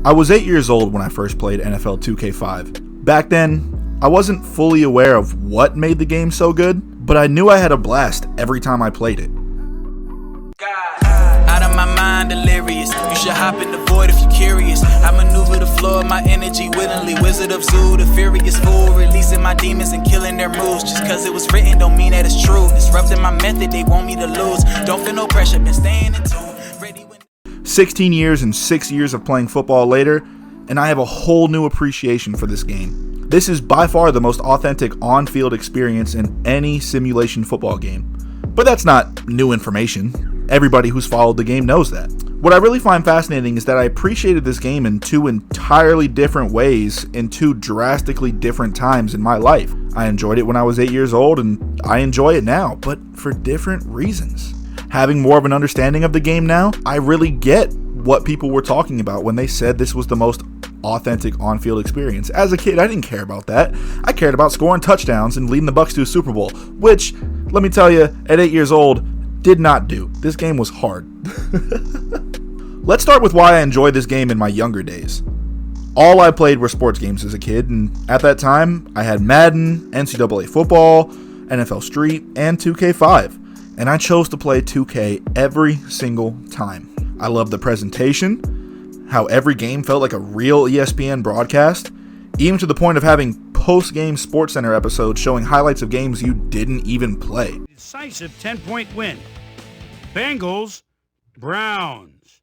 I was 8 years old when I first played NFL 2K5. Back then, I wasn't fully aware of what made the game so good, but I knew I had a blast every time I played it. Out of my mind, delirious. You should hop in the void if you're curious. I maneuver the flow of my energy willingly. Wizard of Zoo, the furious fool, releasing my demons and killing their moves. Just cause it was written don't mean that it's true. Disrupting my method, they want me to lose. Don't feel no pressure, been staying in tune. Ready when 16 years and 6 years of playing football later, and I have a whole new appreciation for this game. This is by far the most authentic on-field experience in any simulation football game. But that's not new information. Everybody who's followed the game knows that. What I really find fascinating is that I appreciated this game in two entirely different ways in two drastically different times in my life. I enjoyed it when I was 8 years old, and I enjoy it now, but for different reasons. Having more of an understanding of the game now, I really get what people were talking about when they said this was the most authentic on-field experience. As a kid, I didn't care about that. I cared about scoring touchdowns and leading the Bucs to a Super Bowl, which, let me tell you, at 8 years old, did not do. This game was hard. Let's start with why I enjoyed this game in my younger days. All I played were sports games as a kid, and at that time, I had Madden, NCAA football, NFL Street, and 2K5. And I chose to play 2K every single time. I loved the presentation, how every game felt like a real ESPN broadcast, even to the point of having post-game SportsCenter episodes showing highlights of games you didn't even play. Decisive 10-point win. Bengals, Browns.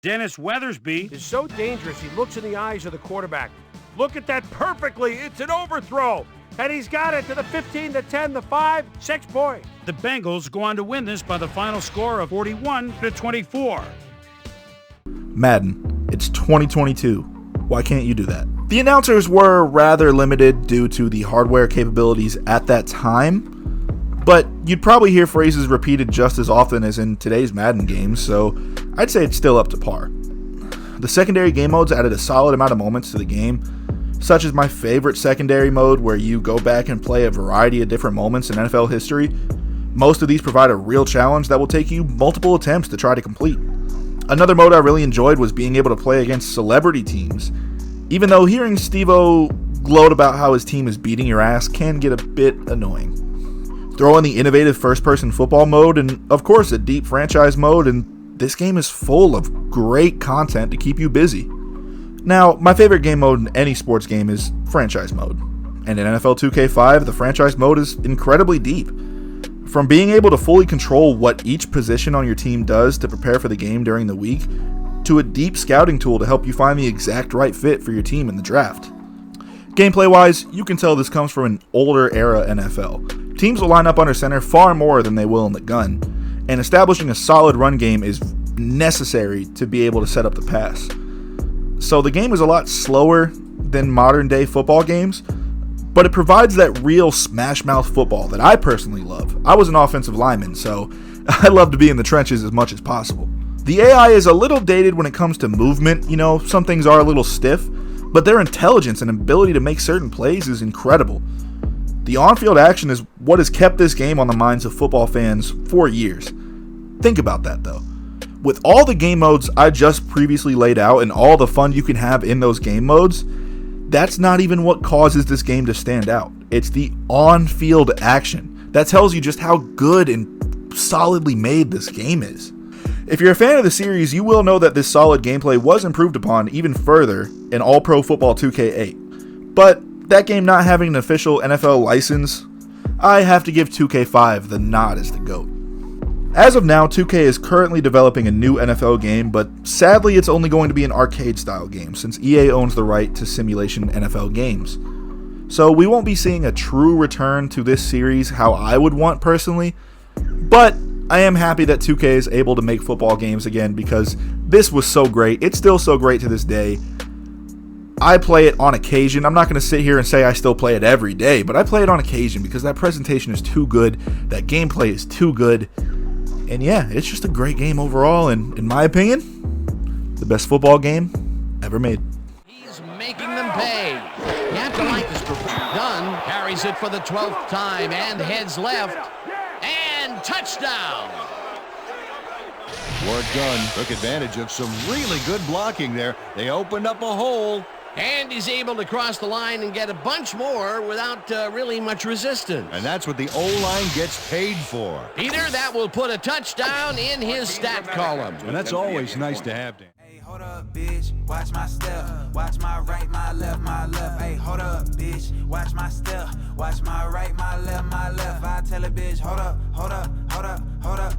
Dennis Weathersby is so dangerous, he looks in the eyes of the quarterback. Look at that perfectly. It's an overthrow. And he's got it to the 15, the 10, the 5, 6 points. The Bengals go on to win this by the final score of 41-24. Madden, it's 2022. Why can't you do that? The announcers were rather limited due to the hardware capabilities at that time, but you'd probably hear phrases repeated just as often as in today's Madden games, so I'd say it's still up to par. The secondary game modes added a solid amount of moments to the game, such as my favorite secondary mode where you go back and play a variety of different moments in NFL history. Most of these provide a real challenge that will take you multiple attempts to try to complete. Another mode I really enjoyed was being able to play against celebrity teams, even though hearing Steve-O gloat about how his team is beating your ass can get a bit annoying. Throw in the innovative first-person football mode and, of course, a deep franchise mode, and this game is full of great content to keep you busy. Now, my favorite game mode in any sports game is franchise mode, and in NFL 2K5, the franchise mode is incredibly deep. From being able to fully control what each position on your team does to prepare for the game during the week, to a deep scouting tool to help you find the exact right fit for your team in the draft. Gameplay-wise, you can tell this comes from an older era NFL. Teams will line up under center far more than they will in the gun, and establishing a solid run game is necessary to be able to set up the pass. So the game is a lot slower than modern day football games, but it provides that real smash mouth football that I personally love. I was an offensive lineman, so I love to be in the trenches as much as possible. The AI is a little dated when it comes to movement, some things are a little stiff, but their intelligence and ability to make certain plays is incredible. The on-field action is what has kept this game on the minds of football fans for years. Think about that though. With all the game modes I just previously laid out and all the fun you can have in those game modes, that's not even what causes this game to stand out. It's the on-field action that tells you just how good and solidly made this game is. If you're a fan of the series, you will know that this solid gameplay was improved upon even further in All-Pro Football 2K8. But that game not having an official NFL license, I have to give 2K5 the nod as the GOAT. As of now, 2K is currently developing a new NFL game, but sadly it's only going to be an arcade-style game since EA owns the right to simulation NFL games. So we won't be seeing a true return to this series how I would want personally, but I am happy that 2K is able to make football games again because this was so great. It's still so great to this day. I play it on occasion. I'm not going to sit here and say I still play it every day, but I play it on occasion because that presentation is too good, that gameplay is too good. And yeah, it's just a great game overall, and in my opinion, the best football game ever made. He's making them pay. You have to like this group. Dunn carries it for the 12th time and heads left. And touchdown. Ward Gunn took advantage of some really good blocking there. They opened up a hole. And he's able to cross the line and get a bunch more without really much resistance. And that's what the O-line gets paid for. Peter, that will put a touchdown in his stat column. And that's always nice to have, Dan. Hey, hold up, bitch. Watch my step. Watch my right, my left, my left. Hey, hold up, bitch. Watch my step. Watch my right, my left, my left. I tell a bitch, hold up, hold up, hold up, hold up.